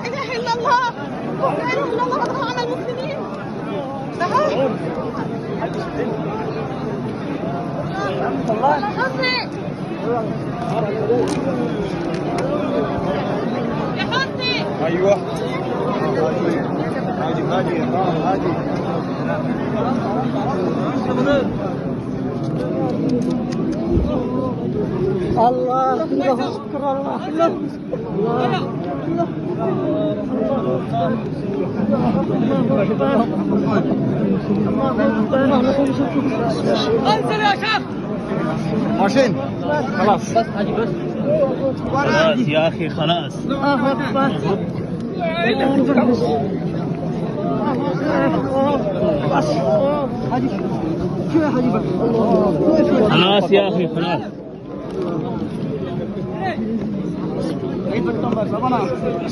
إله إلا الله، لا إله إلا الله، أضغط على المسلمين. الله حسني يا حسني. ايوه هادي هادي هادي الله أكبر الله انزل يا شيخ. ماشين خلاص بس هذه بس خلاص يا أخي خلاص. خلاص يا أخي خلاص. الله